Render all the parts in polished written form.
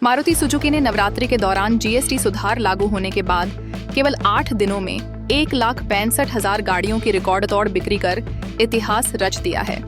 Maruti Suzuki ने नवरात्रि के दौरान जीएसटी सुधार लागू होने के बाद केवल 8 दिनों में 1,65,000 गाड़ियों की रिकॉर्ड तोड़ बिक्री कर इतिहास रच दिया है।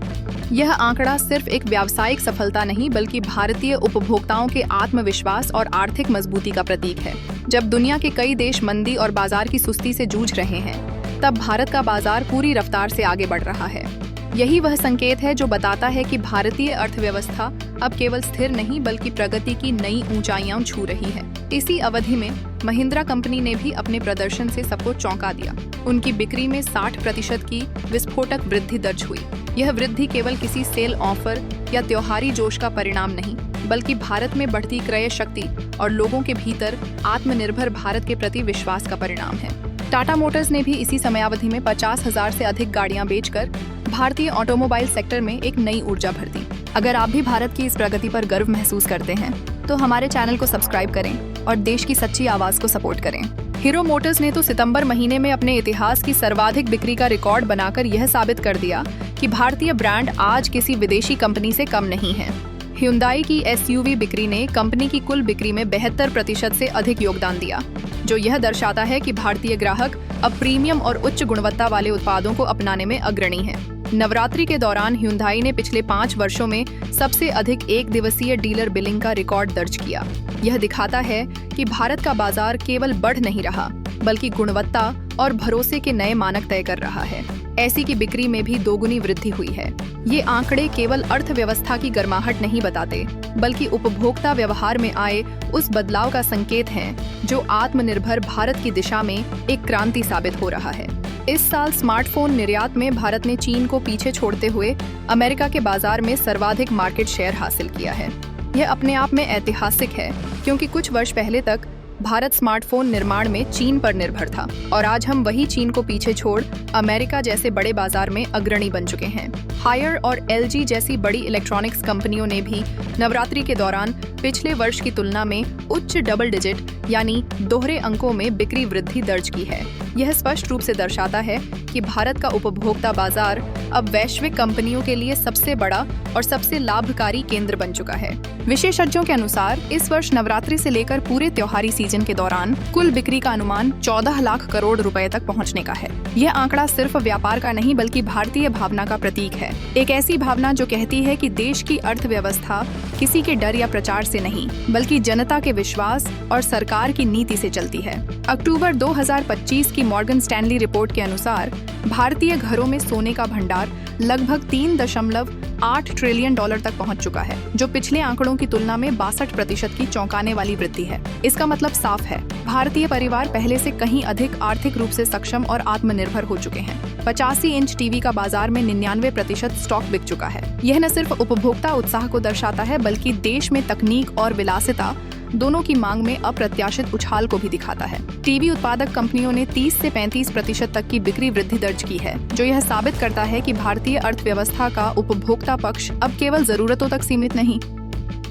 यह आंकड़ा सिर्फ एक व्यावसायिक सफलता नहीं बल्कि भारतीय उपभोक्ताओं के आत्मविश्वास और आर्थिक मजबूती का प्रतीक है। जब दुनिया के कई देश मंदी और बाजार की सुस्ती से जूझ रहे हैं, तब भारत का बाजार पूरी रफ्तार से आगे बढ़ रहा है। यही वह संकेत है जो बताता है कि भारतीय अर्थव्यवस्था अब केवल स्थिर नहीं बल्कि प्रगति की नई ऊंचाइयां छू रही है। इसी अवधि में महिंद्रा कंपनी ने भी अपने प्रदर्शन से सबको चौंका दिया। उनकी बिक्री में 60% की विस्फोटक वृद्धि दर्ज हुई। यह वृद्धि केवल किसी सेल ऑफर या त्योहारी जोश का परिणाम नहीं, बल्कि भारत में बढ़ती क्रय शक्ति और लोगों के भीतर आत्मनिर्भर भारत के प्रति विश्वास का परिणाम है। टाटा मोटर्स ने भी इसी समयावधि में 50,000 से अधिक गाड़ियां बेचकर भारतीय ऑटोमोबाइल सेक्टर में एक नई ऊर्जा भर दी। अगर आप भी भारत की इस प्रगति पर गर्व महसूस करते हैं, तो हमारे चैनल को सब्सक्राइब करें और देश की सच्ची आवाज को सपोर्ट करें। हीरो मोटर्स ने तो सितंबर महीने में अपने इतिहास की सर्वाधिक बिक्री का रिकॉर्ड बनाकर यह साबित कर दिया कि भारतीय ब्रांड आज किसी विदेशी कंपनी से कम नहीं है। ह्युंदाई की एसयूवी बिक्री ने कंपनी की कुल बिक्री में 72% से अधिक योगदान दिया, जो यह दर्शाता है कि भारतीय ग्राहक अब प्रीमियम और उच्च गुणवत्ता वाले उत्पादों को अपनाने में अग्रणी हैं। नवरात्रि के दौरान ह्युंदाई ने पिछले 5 वर्षों में सबसे अधिक एक दिवसीय डीलर बिलिंग का रिकॉर्ड दर्ज किया। यह दिखाता है कि भारत का बाजार केवल बढ़ नहीं रहा, बल्कि गुणवत्ता और भरोसे के नए मानक तय कर रहा है। ऐसी की बिक्री में भी दोगुनी वृद्धि हुई है। ये आंकड़े केवल अर्थव्यवस्था की गर्माहट नहीं बताते, बल्कि उपभोक्ता व्यवहार में आए उस बदलाव का संकेत हैं, जो आत्मनिर्भर भारत की दिशा में एक क्रांति साबित हो रहा है। इस साल स्मार्टफोन निर्यात में भारत ने चीन को पीछे छोड़ते हुए अमेरिका के बाजार में सर्वाधिक मार्केट शेयर हासिल किया है। यह अपने आप में ऐतिहासिक है, क्योंकि कुछ वर्ष पहले तक भारत स्मार्टफोन निर्माण में चीन पर निर्भर था और आज हम वही चीन को पीछे छोड़ अमेरिका जैसे बड़े बाजार में अग्रणी बन चुके हैं। हायर और एलजी जैसी बड़ी इलेक्ट्रॉनिक्स कंपनियों ने भी नवरात्रि के दौरान पिछले वर्ष की तुलना में उच्च डबल डिजिट यानी दोहरे अंकों में बिक्री वृद्धि दर्ज की है। यह स्पष्ट रूप से दर्शाता है कि भारत का उपभोक्ता बाजार अब वैश्विक कंपनियों के लिए सबसे बड़ा और सबसे लाभकारी केंद्र बन चुका है। विशेषज्ञों के अनुसार इस वर्ष नवरात्रि से लेकर पूरे त्योहारी सीजन के दौरान कुल बिक्री का अनुमान 14 लाख करोड़ रुपए तक पहुंचने का है। यह आंकड़ा सिर्फ व्यापार का नहीं बल्कि भारतीय भावना का प्रतीक है। एक ऐसी भावना जो कहती है कि देश की अर्थव्यवस्था किसी के डर या प्रचार से नहीं, बल्कि जनता के विश्वास और सरकार की नीति से चलती है। अक्टूबर 2025 की मॉर्गन स्टैनली रिपोर्ट के अनुसार भारतीय घरों में सोने का भंडार लगभग 3.8 ट्रिलियन डॉलर तक पहुंच चुका है, जो पिछले आंकड़ों की तुलना में 62% की चौंकाने वाली वृद्धि है। इसका मतलब साफ है, भारतीय परिवार पहले से कहीं अधिक आर्थिक रूप से सक्षम और आत्मनिर्भर हो चुके हैं। 85 इंच टीवी का बाजार में 99% स्टॉक बिक चुका है। यह न सिर्फ उपभोक्ता उत्साह को दर्शाता है, बल्कि देश में तकनीक और विलासिता दोनों की मांग में अप्रत्याशित उछाल को भी दिखाता है। टीवी उत्पादक कंपनियों ने 30 से 35% तक की बिक्री वृद्धि दर्ज की है, जो यह साबित करता है कि भारतीय अर्थव्यवस्था का उपभोक्ता पक्ष अब केवल जरूरतों तक सीमित नहीं,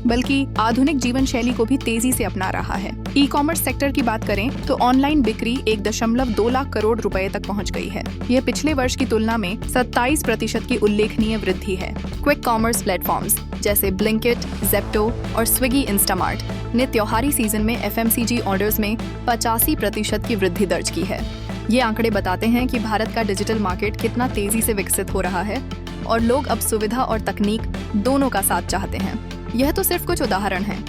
बल्कि आधुनिक जीवन शैली को भी तेजी से अपना रहा है। ई कॉमर्स सेक्टर की बात करें तो ऑनलाइन बिक्री 1.2 लाख करोड़ रुपए तक पहुंच गई है। यह पिछले वर्ष की तुलना में 27% की उल्लेखनीय वृद्धि है। क्विक कॉमर्स प्लेटफॉर्म्स जैसे ब्लिंकिट, जेप्टो और स्विगी इंस्टामार्ट ने त्योहारी सीजन में एफएमसीजी ऑर्डर्स में 85% की वृद्धि दर्ज की है। ये आंकड़े बताते हैं कि भारत का डिजिटल मार्केट कितना तेजी से विकसित हो रहा है और लोग अब सुविधा और तकनीक दोनों का साथ चाहते हैं। यह तो सिर्फ कुछ उदाहरण हैं।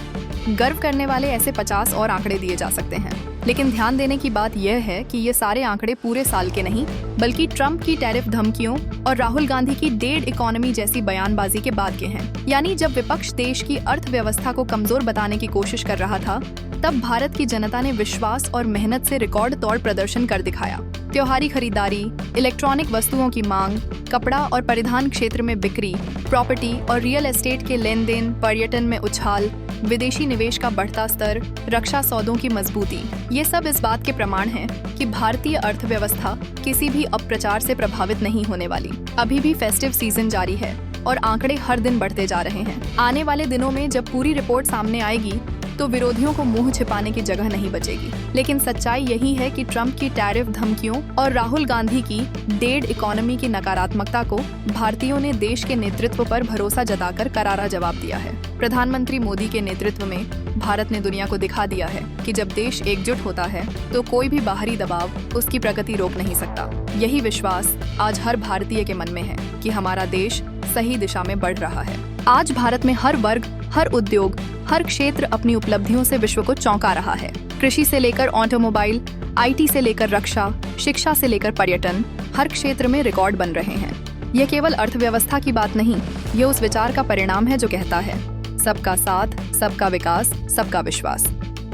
गर्व करने वाले ऐसे 50 और आंकड़े दिए जा सकते हैं, लेकिन ध्यान देने की बात यह है कि ये सारे आंकड़े पूरे साल के नहीं, बल्कि ट्रंप की टैरिफ धमकियों और राहुल गांधी की डेड इकोनॉमी जैसी बयानबाजी के बाद के हैं। यानी जब विपक्ष देश की अर्थव्यवस्था को कमजोर बताने की कोशिश कर रहा था, तब भारत की जनता ने विश्वास और मेहनत से रिकॉर्ड तोड़ प्रदर्शन कर दिखाया। त्योहारी खरीदारी, इलेक्ट्रॉनिक वस्तुओं की मांग, कपड़ा और परिधान क्षेत्र में बिक्री, प्रॉपर्टी और रियल एस्टेट के लेन देन, पर्यटन में उछाल, विदेशी निवेश का बढ़ता स्तर, रक्षा सौदों की मजबूती, ये सब इस बात के प्रमाण हैं कि भारतीय अर्थव्यवस्था किसी भी अपप्रचार से प्रभावित नहीं होने वाली। अभी भी फेस्टिव सीजन जारी है और आंकड़े हर दिन बढ़ते जा रहे हैं। आने वाले दिनों में जब पूरी रिपोर्ट सामने आएगी, तो विरोधियों को मुंह छिपाने की जगह नहीं बचेगी। लेकिन सच्चाई यही है कि ट्रंप की टैरिफ धमकियों और राहुल गांधी की डेड इकोनॉमी की नकारात्मकता को भारतीयों ने देश के नेतृत्व पर भरोसा जताकर करारा जवाब दिया है। प्रधानमंत्री मोदी के नेतृत्व में भारत ने दुनिया को दिखा दिया है कि जब देश एकजुट होता है तो कोई भी बाहरी दबाव उसकी प्रगति रोक नहीं सकता। यही विश्वास आज हर भारतीय के मन में है कि हमारा देश सही दिशा में बढ़ रहा है। आज भारत में हर वर्ग, हर उद्योग, हर क्षेत्र अपनी उपलब्धियों से विश्व को चौंका रहा है। कृषि से लेकर ऑटोमोबाइल, IT से लेकर रक्षा, शिक्षा से लेकर पर्यटन, हर क्षेत्र में रिकॉर्ड बन रहे हैं। यह केवल अर्थव्यवस्था की बात नहीं, ये उस विचार का परिणाम है जो कहता है सबका साथ, सबका विकास, सबका विश्वास।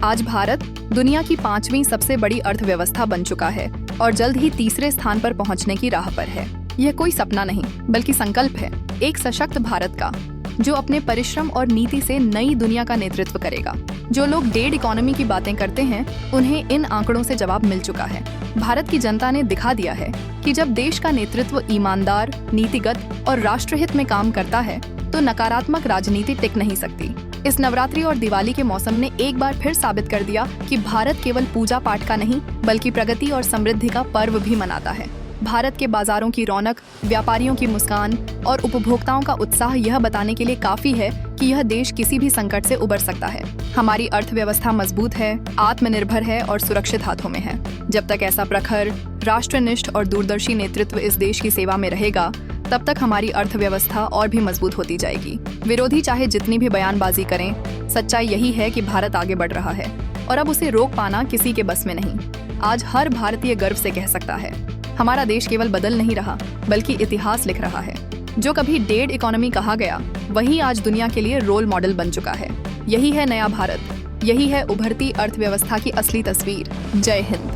आज भारत दुनिया की 5वीं सबसे बड़ी अर्थव्यवस्था बन चुका है और जल्द ही तीसरे स्थान पर पहुंचने की राह पर है। यह कोई सपना नहीं बल्कि संकल्प है, एक सशक्त भारत का जो अपने परिश्रम और नीति से नई दुनिया का नेतृत्व करेगा। जो लोग डेढ़ इकोनॉमी की बातें करते हैं उन्हें इन आंकड़ों से जवाब मिल चुका है। भारत की जनता ने दिखा दिया है कि जब देश का नेतृत्व ईमानदार, नीतिगत और राष्ट्रहित में काम करता है तो नकारात्मक राजनीति टिक नहीं सकती। इस नवरात्रि और दिवाली के मौसम ने एक बार फिर साबित कर दिया कि भारत केवल पूजा पाठ का नहीं बल्कि प्रगति और समृद्धि का पर्व भी मनाता है। भारत के बाजारों की रौनक, व्यापारियों की मुस्कान और उपभोक्ताओं का उत्साह यह बताने के लिए काफी है कि यह देश किसी भी संकट से उबर सकता है। हमारी अर्थव्यवस्था मजबूत है, आत्मनिर्भर है और सुरक्षित हाथों में है। जब तक ऐसा प्रखर, राष्ट्रनिष्ठ और दूरदर्शी नेतृत्व इस देश की सेवा में रहेगा, तब तक हमारी अर्थव्यवस्था और भी मजबूत होती जाएगी। विरोधी चाहे जितनी भी बयानबाजी करें, सच्चाई यही है कि भारत आगे बढ़ रहा है और अब उसे रोक पाना किसी के बस में नहीं। आज हर भारतीय गर्व से कह सकता है, हमारा देश केवल बदल नहीं रहा बल्कि इतिहास लिख रहा है। जो कभी डेढ़ इकोनॉमी कहा गया वही आज दुनिया के लिए रोल मॉडल बन चुका है। यही है नया भारत, यही है उभरती अर्थव्यवस्था की असली तस्वीर। जय हिंद।